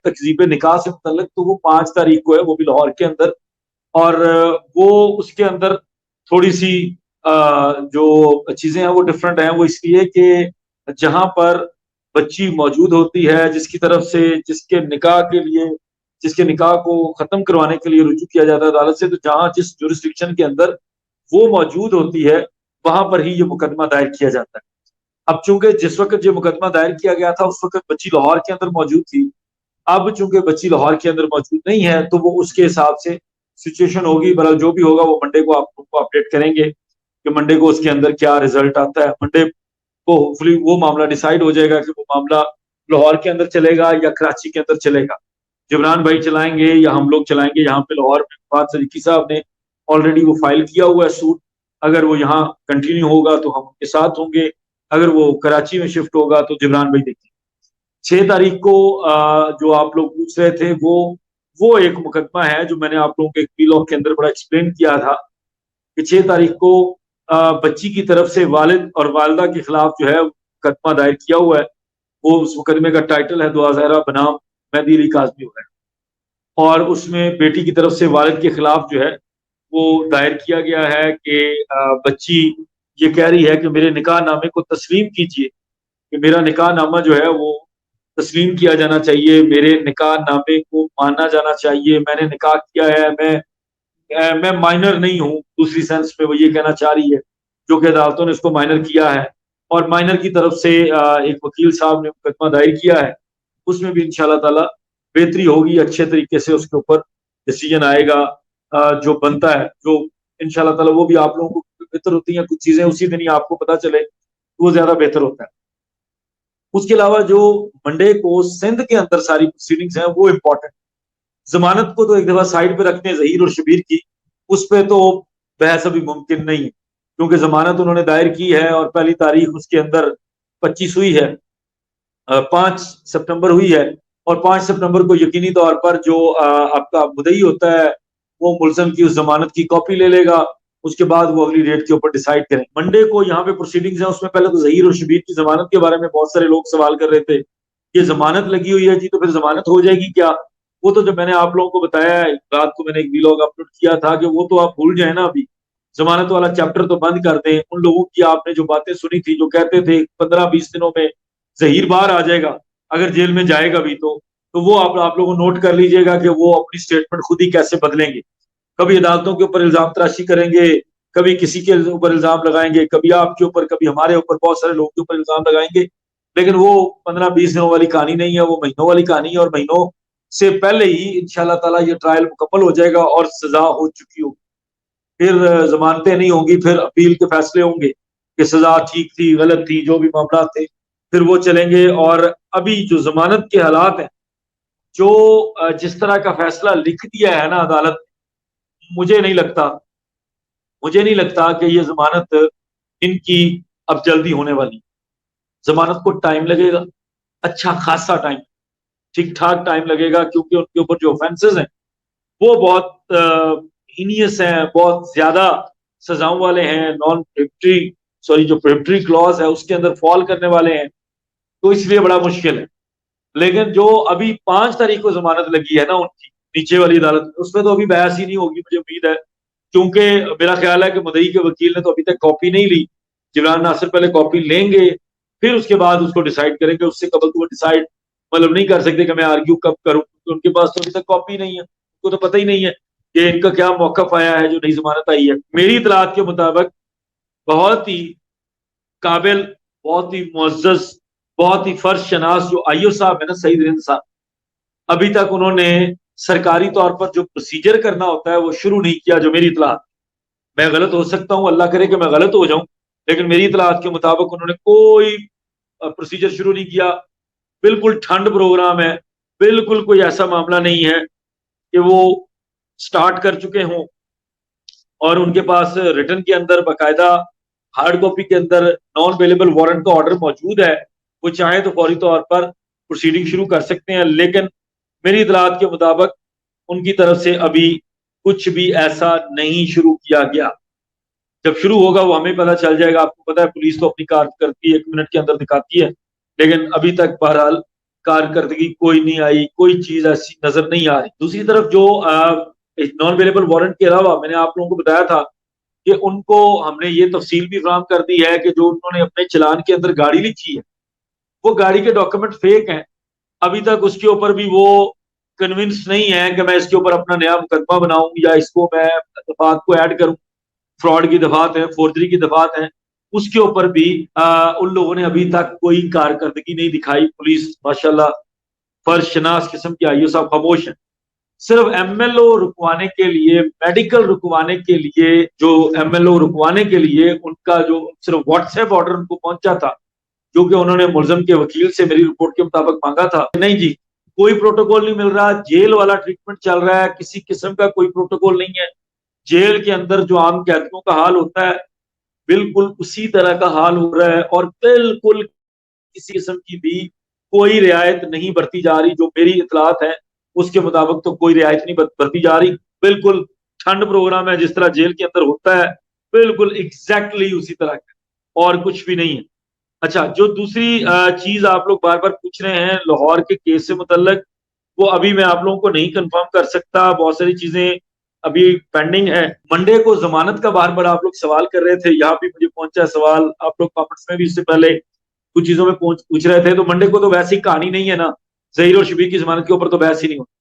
तकजीब निकाह से मुतल्लिक, तो वो 5 तारीख को है, वो भी लाहौर के अंदर। और वो उसके अंदर थोड़ी सी जो चीजें हैं वो डिफरेंट हैं। वो इसलिए कि जहां पर बच्ची मौजूद होती है, जिसकी तरफ से जिसके निकाह को खत्म करवाने के लिए रुजू किया जाता है अदालत से, तो जहां जिस जुरिस्डिक्शन के अंदर वो मौजूद होती है वहां पर ही ये मुकदमा दायर किया जाता है। अब चूंकि जिस वक्त ये मुकदमा दायर किया गया था उस वक्त बच्ची लाहौर के अंदर मौजूद थी। अब चूंकि बच्ची लाहौर के अंदर मौजूद नहीं है तो वो उसके हिसाब से सिचुएशन होगी। बहरहाल जो भी होगा वो मंडे को आप उनको अपडेट करेंगे कि मंडे को उसके अंदर क्या रिजल्ट आता है। मंडे को होपफुली वो मामला डिसाइड हो जाएगा कि वो मामला लाहौर के अंदर चलेगा या कराची के अंदर चलेगा। जिब्रान भाई चलाएंगे या हम लोग चलाएंगे। यहाँ पे लाहौर में फवाद सदीकी साहब ने ऑलरेडी वो फाइल किया हुआ है सूट। अगर वो यहाँ कंटिन्यू होगा तो हम उनके साथ होंगे, अगर वो कराची में शिफ्ट होगा तो जिब्रान भाई देखेंगे। 6 तारीख को जो आप लोग पूछ रहे थे वो एक मुकदमा है जो मैंने आप लोगों के व्लॉग के अंदर बड़ा एक्सप्लेन किया था कि 6 तारीख को बच्ची की तरफ से वालिद और वालदा के खिलाफ जो है मुकदमा दायर किया हुआ है। वो उस मुकदमे का टाइटल है दुआ ज़हरा बनाम मेहदी अली काज़मी है। और उसमें बेटी की तरफ से वालिद के खिलाफ जो है वो दायर किया गया है कि बच्ची ये कह रही है कि मेरे निकाह नामे को तस्लीम कीजिए, कि मेरा निकाह नामा जो है वो तस्लीम किया जाना चाहिए, मेरे निकाह नामे को माना जाना चाहिए। मैंने निकाह किया है, मैं माइनर नहीं हूँ, दूसरी सेंस में वो ये कहना चाह रही है, जो कि अदालतों ने उसको माइनर किया है। और माइनर की तरफ से एक वकील साहब ने मुकदमा दायर किया है। उसमें भी इंशाल्लाह ताला बेहतरी होगी, अच्छे तरीके से उसके ऊपर डिसीजन आएगा जो बनता है, जो इंशाल्लाह ताला वो भी आप लोगों को बेहतर होती हैं। कुछ चीजें उसी दिन ही आपको पता चले तो वो ज्यादा बेहतर होता है। उसके अलावा जो मंडे को सिंध के अंदर सारी प्रोसीडिंग्स हैं वो इम्पोर्टेंट। जमानत को तो एक दफा साइड पे रखते हैं ज़हीर और शबीर की, उस पर तो बहस अभी मुमकिन नहीं है, क्योंकि जमानत उन्होंने दायर की है और पहली तारीख उसके अंदर 25 हुई है, 5 सितंबर हुई है। और 5 सितंबर को यकीनी तौर पर जो आपका मुदई होता है वो मुलजम की उस जमानत की कॉपी ले लेगा। उसके बाद वो अगली डेट के ऊपर डिसाइड करें। मंडे को यहाँ पे प्रोसीडिंग्स हैं, उसमें पहले तो ज़हीर और शबीर की जमानत के बारे में बहुत सारे लोग सवाल कर रहे थे। ये जमानत लगी हुई है जी, तो फिर जमानत हो जाएगी क्या? वो तो जब मैंने आप लोगों को बताया है, रात को मैंने एक व्लॉग अपलोड किया था कि वो तो आप भूल जाए ना। अभी जमानत वाला चैप्टर तो बंद कर दें। उन लोगों की आपने जो बातें सुनी थी, जो कहते थे 15-20 दिनों में जहीर बाहर आ जाएगा अगर जेल में जाएगा भी, तो वो आप लोगों नोट कर लीजिएगा कि वो अपनी स्टेटमेंट खुद ही कैसे बदलेंगे। कभी अदालतों के ऊपर इल्जाम तराशी करेंगे, कभी किसी के ऊपर इल्जाम लगाएंगे, कभी आपके ऊपर, कभी हमारे ऊपर, बहुत सारे लोगों के ऊपर इल्जाम लगाएंगे। लेकिन वो 15-20 दिनों वाली कहानी नहीं है, वो महीनों वाली कहानी है। और महीनों से पहले ही इंशाल्लाह ताला ये ट्रायल मुकम्मल हो जाएगा और सजा हो चुकी होगी। फिर जमानतें नहीं होंगी, फिर अपील के फैसले होंगे कि सजा ठीक थी, गलत थी, जो भी मामला थे फिर वो चलेंगे। और अभी जो जमानत के हालात हैं, जो जिस तरह का फैसला लिख दिया है ना अदालत, मुझे नहीं लगता कि ये जमानत इनकी अब जल्दी होने वाली। जमानत को टाइम लगेगा, अच्छा खासा टाइम, ठीक ठाक टाइम लगेगा, क्योंकि उनके ऊपर जो ऑफेंसेस हैं वो बहुत हीनियस हैं, बहुत ज्यादा सजाओं वाले हैं। नॉन प्रिवेंटरी सॉरी जो प्रिवेंटरी क्लॉज है उसके अंदर फॉल करने वाले हैं, तो इसलिए बड़ा मुश्किल है। लेकिन जो अभी 5 तारीख को जमानत लगी है ना उनकी नीचे वाली अदालत में, उसमें तो अभी बहस ही नहीं होगी, मुझे उम्मीद है। क्योंकि मेरा ख्याल है कि मुदई के वकील ने तो अभी तक कॉपी नहीं ली। जिब्रान नासिर पहले कॉपी लेंगे, फिर उसके बाद उसको डिसाइड करेंगे। उससे कबल तो वो डिसाइड मतलब नहीं कर सकते कि मैं आर्ग्यू कब करूं, क्योंकि उनके पास तो अभी तक कॉपी नहीं है। उनको तो पता ही नहीं है कि इनका क्या मौकफ आया है जो नई जमानत आई है। मेरी इतलात के मुताबिक बहुत ही काबिल, बहुत ही मुअज़्ज़ज़, बहुत ही फर्ज शनास जो आईओ साहब है ना, सईद रिंद साहब, अभी तक उन्होंने सरकारी तौर पर जो प्रोसीजर करना होता है वो शुरू नहीं किया। जो मेरी इतलात, मैं गलत हो सकता हूं, अल्लाह करे कि मैं गलत हो जाऊं, लेकिन मेरी इतलात के मुताबिक उन्होंने कोई प्रोसीजर शुरू नहीं किया। बिल्कुल ठंड प्रोग्राम है, बिल्कुल कोई ऐसा मामला नहीं है कि वो स्टार्ट कर चुके हों। और उनके पास रिटर्न के अंदर बाकायदा हार्ड कॉपी के अंदर नॉन अवेलेबल वारंट का ऑर्डर मौजूद है। वो चाहे तो फौरी तौर पर प्रोसीडिंग शुरू कर सकते हैं। लेकिन मेरी इतलात के मुताबिक उनकी तरफ से अभी कुछ भी ऐसा नहीं शुरू किया गया। जब शुरू होगा वो हमें पता चल जाएगा। आपको पता है पुलिस तो अपनी कारकर्दगी 1 मिनट के अंदर दिखाती है, लेकिन अभी तक बहरहाल کارکردگی کوئی نہیں آئی، کوئی چیز ایسی نظر نہیں آ رہی۔ دوسری طرف جو نان اویلیبل وارنٹ کے علاوہ میں نے آپ لوگوں کو بتایا تھا کہ ان کو ہم نے یہ تفصیل بھی فراہم کر دی ہے کہ جو انہوں نے اپنے چلان کے اندر گاڑی لکھی ہے وہ گاڑی کے ڈاکومنٹ فیک ہیں۔ ابھی تک اس کے اوپر بھی وہ کنونس نہیں ہے کہ میں اس کے اوپر اپنا نیا مقدمہ بناؤں یا اس کو میں دفعات کو ایڈ کروں۔ فراڈ کی دفعات ہیں، فورجری کی دفعات ہیں، اس کے اوپر بھی ان لوگوں نے ابھی تک کوئی کارکردگی نہیں دکھائی۔ پولیس ماشاءاللہ فرش شناس قسم کی آئیو صاحب خاموش ہیں۔ صرف ایم ایل او رکوانے کے لیے، میڈیکل رکوانے کے لیے، جو ایم ایل او رکوانے کے لیے ان کا جو صرف واٹس ایپ آرڈر ان کو پہنچا تھا، جو کہ انہوں نے ملزم کے وکیل سے میری رپورٹ کے مطابق مانگا تھا، نہیں جی کوئی پروٹوکول نہیں مل رہا، جیل والا ٹریٹمنٹ چل رہا ہے، کسی قسم کا کوئی پروٹوکول نہیں ہے۔ جیل کے اندر جو عام قیدیوں کا حال ہوتا ہے بالکل اسی طرح کا حال ہو رہا ہے، اور بالکل کسی قسم کی بھی کوئی رعایت نہیں برتی جا رہی۔ جو میری اطلاعات ہیں اس کے مطابق تو کوئی رعایت نہیں برتی جا رہی، بالکل ٹھنڈ پروگرام ہے جس طرح جیل کے اندر ہوتا ہے، بالکل ایگزیکٹلی اسی طرح کا، اور کچھ بھی نہیں ہے۔ اچھا، جو دوسری چیز آپ لوگ بار بار پوچھ رہے ہیں لاہور کے کیس سے متعلق، وہ ابھی میں آپ لوگوں کو نہیں کنفرم کر سکتا، بہت ساری چیزیں ابھی پینڈنگ ہے۔ منڈے کو ضمانت کا بار بار آپ لوگ سوال کر رہے تھے، یہاں بھی مجھے پہنچا سوال، آپ لوگ کامنٹس میں بھی اس سے پہلے کچھ چیزوں میں پوچھ رہے تھے، تو منڈے کو تو ویسی کہانی نہیں ہے نا، ظہیر اور شبیر کی ضمانت کے اوپر تو بحث ہی نہیں ہوتی۔